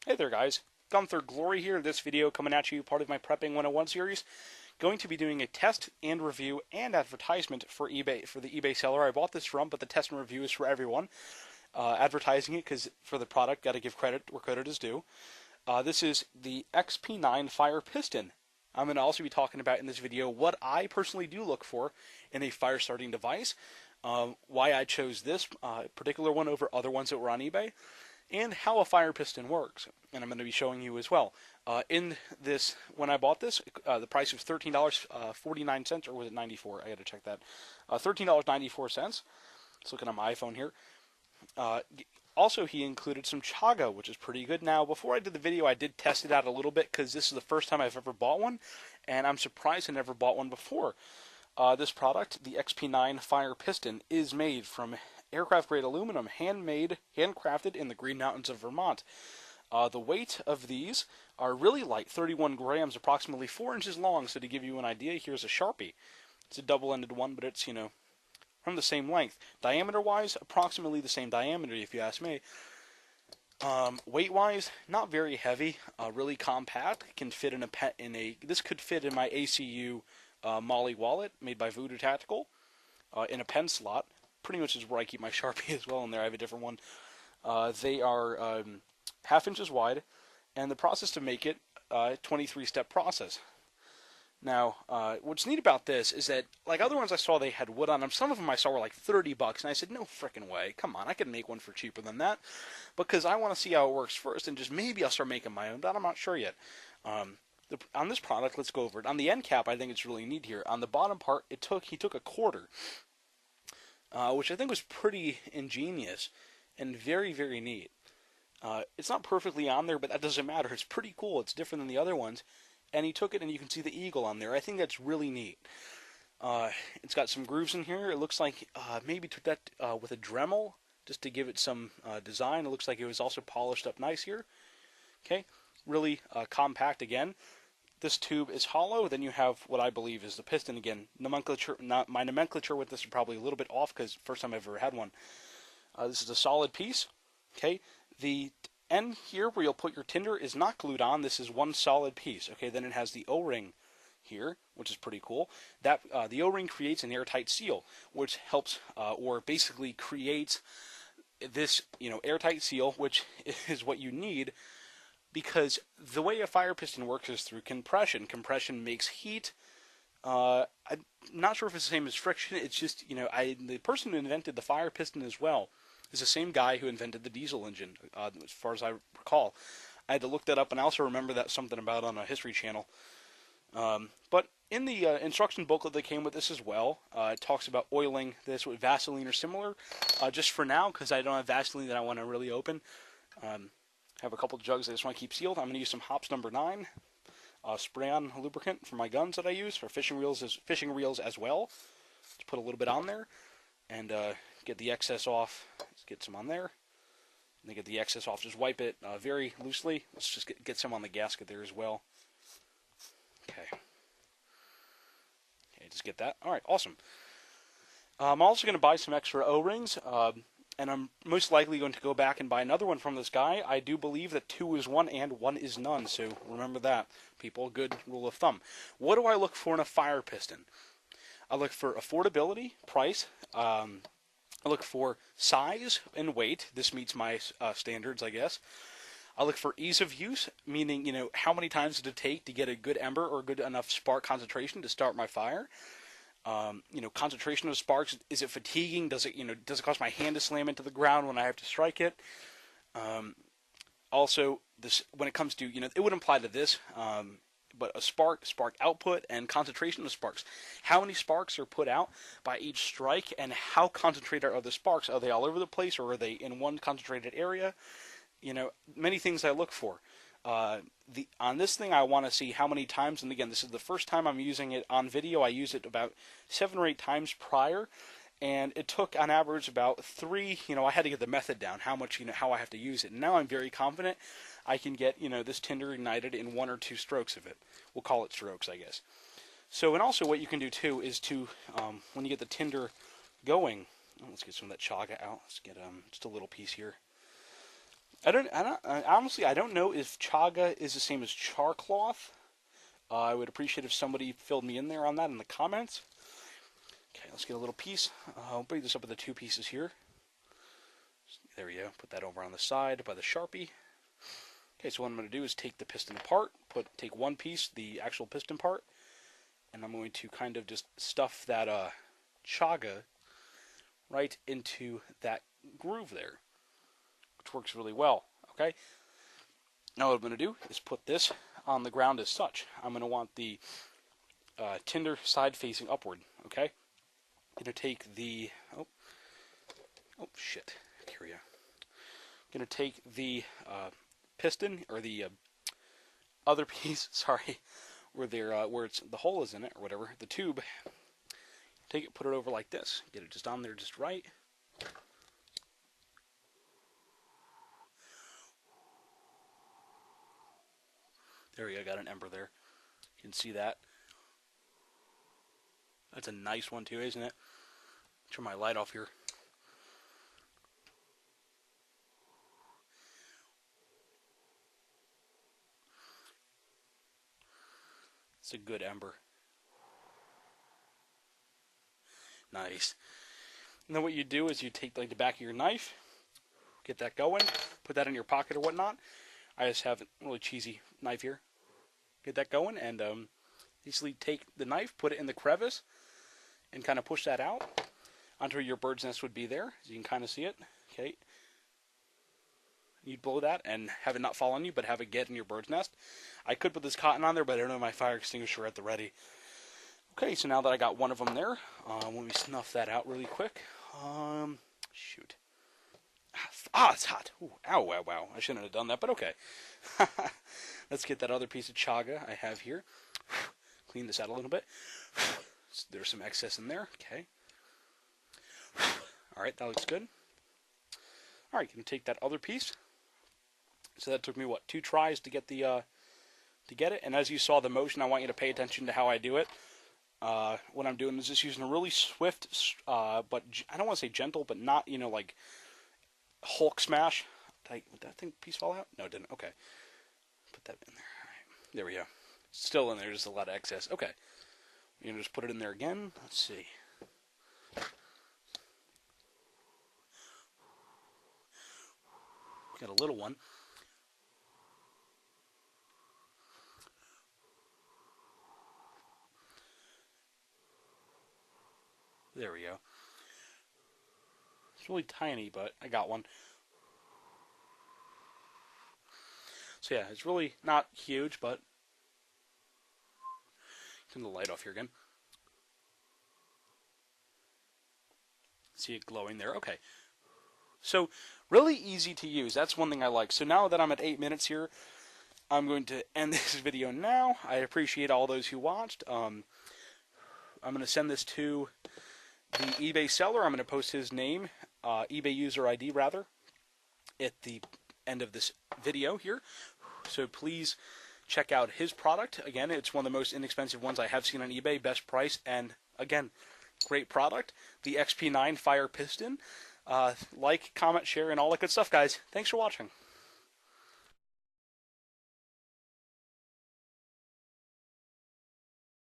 Hey there guys, Gunther Glory here. This video coming at you, part of my Prepping 101 series. Going to be doing a test and review and advertisement for eBay, for the eBay seller I bought this from, but the test and review is for everyone. Advertising it because for the product, got to give credit where credit is due. This is the XP9 Fire Piston. I'm going to also be talking about in this video what I personally do look for in a fire starting device, why I chose this particular one over other ones that were on eBay, and how a fire piston works. And I'm going to be showing you as well. In this, when I bought this, the price was $13.49, or was it 94? I got to check that. $13.94. Let's looking at my iPhone here. Also, he included some chaga, which is pretty good. Now, before I did the video, I did test it out a little bit because this is the first time I've ever bought one, and I'm surprised I never bought one before. This product, the XP9 Fire Piston, is made from aircraft-grade aluminum, handcrafted in the Green Mountains of Vermont. The weight of these are really light, 31 grams, approximately 4 inches long. So to give you an idea, here's a Sharpie. It's a double-ended one, but it's, from the same length. Diameter-wise, approximately the same diameter, if you ask me. Weight-wise, not very heavy, really compact. It can fit this could fit in my ACU Molly wallet, made by Voodoo Tactical, in a pen slot. Pretty much is where I keep my Sharpie as well in there. I have a different one. They are half inches wide, and the process to make it, 23-step process. Now, what's neat about this is that, like other ones I saw, they had wood on them. Some of them I saw were like $30, and I said, no frickin' way. Come on, I could make one for cheaper than that, because I want to see how it works first, and just maybe I'll start making my own, but I'm not sure yet. On this product, let's go over it. On the end cap, I think it's really neat here. On the bottom part, he took a quarter, which I think was pretty ingenious and very, very neat. It's not perfectly on there, but that doesn't matter. It's pretty cool. It's different than the other ones. And he took it, and you can see the eagle on there. I think that's really neat. It's got some grooves in here. It looks like maybe took that with a Dremel just to give it some design. It looks like it was also polished up nice here. Okay, really compact again. This tube is hollow. Then you have what I believe is the piston again. My nomenclature with this is probably a little bit off because first time I've ever had one. This is a solid piece. Okay, the end here where you'll put your tinder is not glued on. This is one solid piece. Okay, then it has the O-ring here, which is pretty cool. That the O-ring creates an airtight seal, which helps or basically creates this airtight seal, which is what you need. Because the way a fire piston works is through compression. Compression makes heat. I'm not sure if it's the same as friction. It's just, the person who invented the fire piston as well is the same guy who invented the diesel engine, as far as I recall. I had to look that up, and I also remember that something about on a History Channel. But in the instruction booklet that came with this as well, it talks about oiling this with Vaseline or similar. Just for now, because I don't have Vaseline that I want to really open. I have a couple jugs I just want to keep sealed. I'm going to use some Hops number 9 spray-on lubricant for my guns that I use for fishing reels as well. Just put a little bit on there and get the excess off. Let's get some on there. And then get the excess off. Just wipe it very loosely. Let's just get some on the gasket there as well. Okay. Okay, just get that. All right, awesome. I'm also going to buy some extra O-rings. And I'm most likely going to go back and buy another one from this guy. I do believe that 2 is 1 and 1 is none, so remember that, people. Good rule of thumb. What do I look for in a fire piston? I look for affordability, price. I look for size and weight. This meets my standards, I guess. I look for ease of use, meaning, how many times did it take to get a good ember or good enough spark concentration to start my fire? Concentration of sparks, is it fatiguing? Does it cause my hand to slam into the ground when I have to strike it? Also, when it comes to, it wouldn't apply to this, but a spark output and concentration of sparks. How many sparks are put out by each strike, and how concentrated are the sparks? Are they all over the place, or are they in one concentrated area? Many things I look for. On this thing, I want to see how many times, and again, this is the first time I'm using it on video. I used it about 7 or 8 times prior, and it took on average about 3. I had to get the method down, how I have to use it. And now I'm very confident I can get this tinder ignited in 1 or 2 strokes of it. We'll call it strokes, I guess. So, and also what you can do too is to when you get the tinder going, let's get some of that chaga out. Let's get just a little piece here. Honestly, I don't know if chaga is the same as char cloth. I would appreciate if somebody filled me in there on that in the comments. Okay, let's get a little piece. I'll break this up into 2 pieces here. There we go. Put that over on the side by the Sharpie. Okay, so what I'm going to do is take the piston apart, take one piece, the actual piston part, and I'm going to kind of just stuff that chaga right into that groove there, which works really well. Okay. Now what I'm going to do is put this on the ground as such. I'm going to want the tinder side facing upward. Okay. I'm going to take the oh shit. Here we go. I'm going to take the piston or the other piece. Sorry, where the hole is in it or whatever, the tube. Take it, put it over like this. Get it just on there, just right. There we go. Got an ember there. You can see that. That's a nice one too, isn't it? Turn my light off here. It's a good ember. Nice. And then what you do is you take like the back of your knife, get that going, put that in your pocket or whatnot. I just have a really cheesy knife here. Get that going and easily take the knife, put it in the crevice, and kind of push that out onto where your bird's nest would be there. As you can kind of see it. Okay. You'd blow that and have it not fall on you, but have it get in your bird's nest. I could put this cotton on there, but I don't have my fire extinguisher at the ready. Okay, so now that I got one of them there, let me snuff that out really quick. Shoot. It's hot. Ooh, ow, wow, wow. I shouldn't have done that, but okay. Let's get that other piece of chaga I have here. Clean this out a little bit. There's some excess in there. Okay. All right, that looks good. All right, going to take that other piece. So that took me, what, 2 tries to get it? And as you saw the motion, I want you to pay attention to how I do it. What I'm doing is just using a really swift, but I don't want to say gentle, but not, like Hulk smash. Did that piece fall out? No, it didn't. Okay. Put that in there. All right. There we go. Still in there. There's a lot of excess. Okay. You're going to just put it in there again. Let's see. Got a little one. There we go. It's really tiny, but I got one. So yeah, it's really not huge, but turn the light off here again. See it glowing there. Okay. So really easy to use. That's one thing I like. So now that I'm at 8 minutes here, I'm going to end this video now. I appreciate all those who watched. I'm going to send this to the eBay seller. I'm going to post his name, eBay user ID rather, at the end of this video here. So please check out his product. Again, it's one of the most inexpensive ones I have seen on eBay. Best price, and again, great product. The XP9 Fire Piston. Like, comment, share, and all that good stuff, guys. Thanks for watching.